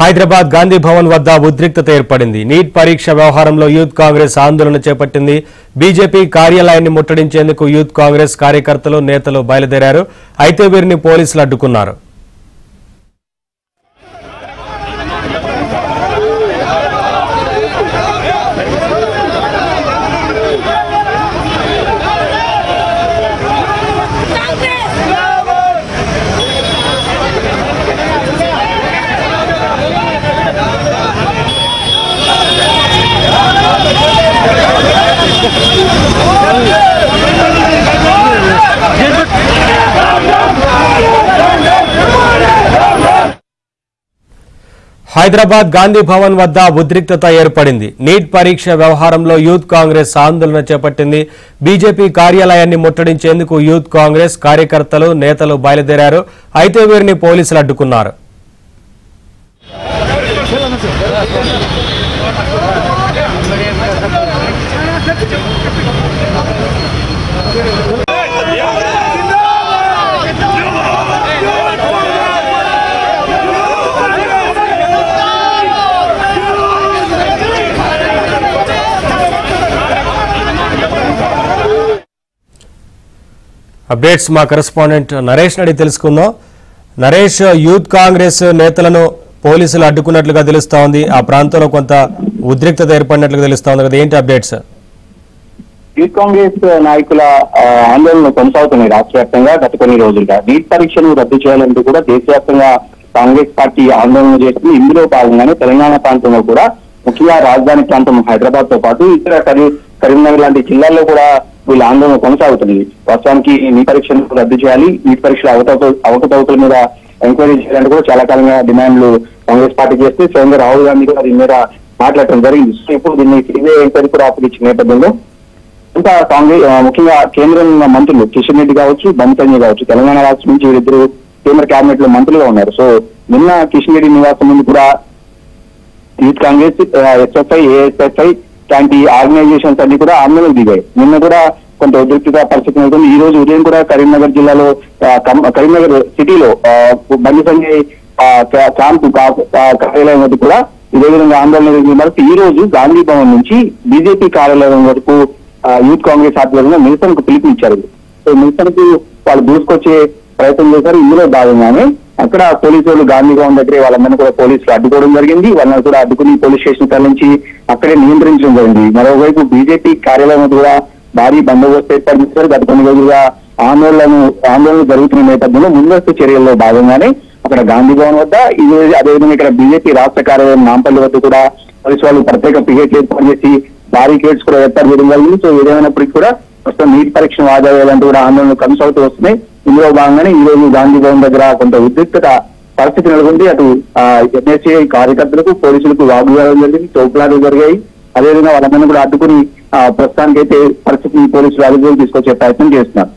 హైదరాబాద్ గాంధీ భవన్ వద్ద ఉద్రిక్తత ఏర్పడింది. నీట్ పరీక్ష వ్యవహారంలో యూత్ కాంగ్రెస్ ఆందోళన చేపట్టింది. బీజేపీ కార్యాలయాన్ని ముట్టడించేందుకు యూత్ కాంగ్రెస్ కార్యకర్తలు, నేతలు బయలుదేరారు. అయితే వీరిని పోలీసులు అడ్డుకున్నారు. హైదరాబాద్ గాంధీ భవన్ వద్ద ఉద్రిక్తత ఏర్పడింది. నీట్ పరీక్ష వ్యవహారంలో యూత్ కాంగ్రెస్ ఆందోళన చేపట్టింది. బీజేపీ కార్యాలయాన్ని ముట్టడించేందుకు యూత్ కాంగ్రెస్ కార్యకర్తలు, నేతలు బయలుదేరారు. అయితే వీరిని పోలీసులు అడ్డుకున్నారు. అప్డేట్స్ మా కరెస్పాండెంట్ నరేష్ నడి తెలుసుకుందాం. నరేష్, యూత్ కాంగ్రెస్ నేతలను పోలీసులు అడ్డుకున్నట్లుగా తెలుస్తా ఉంది. ఆ ప్రాంతంలో కొంత ఉద్రిక్తత ఏర్పడినట్లుగా తెలుస్తా ఉంది కదా, ఏంటి అప్డేట్స్? యూత్ కాంగ్రెస్ నాయకుల ఆందోళనలు కొనసాగుతున్నాయి రాష్ట్ర వ్యాప్తంగా గత కొన్ని రోజులుగా. నీట్ పరీక్షను రద్దు చేయాలంటూ కూడా దేశవ్యాప్తంగా కాంగ్రెస్ పార్టీ ఆందోళన చేస్తుంది. ఇందులో భాగంగానే తెలంగాణ ప్రాంతంలో కూడా, ముఖ్యంగా రాజధాని ప్రాంతం హైదరాబాద్ తో పాటు ఇతర కరీంనగర్ లాంటి జిల్లాల్లో కూడా వీళ్ళ ఆందోళన కొనసాగుతుంది. వాస్తవానికి నీట్ పరీక్షను రద్దు చేయాలి, నీట్ పరీక్షల అవకతవకల మీద ఎంక్వైరీ చేయాలంటే కూడా చాలా కాలంగా డిమాండ్లు కాంగ్రెస్ పార్టీ చేస్తే స్వయంగా రాహుల్ గాంధీ కూడా దీని మీద మాట్లాడటం జరిగింది. సో ఇప్పుడు దీన్ని సిబిఐ ఎంక్వైరీ కూడా అప్పగించిన నేపథ్యంలో అంతా కాంగ్రెస్, ముఖ్యంగా కేంద్ర మంత్రులు కిషన్ రెడ్డి కావచ్చు, బండి సంజయ్ కావచ్చు, తెలంగాణ రాష్ట్రం నుంచి వీరిద్దరు కేంద్ర కేబినెట్ లో మంత్రులుగా ఉన్నారు. సో నిన్న కిషన్ రెడ్డి నివాసం ముందు కూడా యూత్ కాంగ్రెస్, ఎస్ఎఫ్ఐ, ఏఎస్ఎఫ్ఐ లాంటి ఆర్గనైజేషన్స్ అన్ని కూడా ఆందోళనకు దిగాయి. నిన్న కూడా కొంత ఉద్రిక్తత పరిస్థితి ఉంటుంది. ఈ రోజు ఉదయం కూడా కరీంనగర్ జిల్లాలో, కరీంనగర్ సిటీలో బండి సంజయ్ క్యాంపు కార్యాలయం వద్ద కూడా ఇదే విధంగా ఆందోళన జరిగింది. ఈ రోజు గాంధీ భవన్ నుంచి బీజేపీ కార్యాలయం వరకు యూత్ కాంగ్రెస్ ఆధ్వర్యంలో నిరసనకు పిలుపునిచ్చారు. సో నిరసనకు వాళ్ళు దూసుకొచ్చే ప్రయత్నం చేశారు. ఇందులో భాగంగానే అక్కడ పోలీసులు గాంధీ భవన్ దగ్గరే వాళ్ళందరినీ కూడా పోలీసులు అడ్డుకోవడం జరిగింది. వాళ్ళని కూడా అడ్డుకుని పోలీస్ స్టేషన్ తరలించి అక్కడే నియంత్రించడం జరిగింది. మరోవైపు బీజేపీ కార్యాలయం కూడా భారీ బందోబస్తు ఏర్పాటు చేశారు. గత కొన్ని రోజులుగా ఆందోళనలు జరుగుతున్న నేపథ్యంలో ముందస్తు చర్యల్లో భాగంగానే అక్కడ గాంధీ భవన్ వద్ద, అదేవిధంగా ఇక్కడ బీజేపీ రాష్ట్ర కార్యాలయం నాంపల్లి వద్ద కూడా పోలీసు వాళ్ళు ప్రత్యేక పికెట్లు ఏర్పాటు చేసి బారికేడ్స్ కూడా ఏర్పాటు చేయడం జరిగింది. సో ఏదేమైనప్పటికీ కూడా ప్రస్తుతం నీట్ పరీక్షను వాయిదా వేయాలంటూ కూడా ఆందోళనలు కొనసాగుతూ వస్తున్నాయి. ఇందులో భాగంగానే ఈ రోజు గాంధీ భవన్ దగ్గర కొంత ఉద్రిక్తత పరిస్థితి నెలకొంది. అటు ఎన్ఎస్ఏ కార్యకర్తలకు, పోలీసులకు వాగ్వాదాలు జరిగింది, తోపులాటలు జరిగాయి. అదేవిధంగా వాళ్ళందరినీ కూడా అడ్డుకుని ప్రస్తుతానికైతే పరిస్థితిని పోలీసులు అదుపులోకి తీసుకొచ్చే ప్రయత్నం చేస్తున్నారు.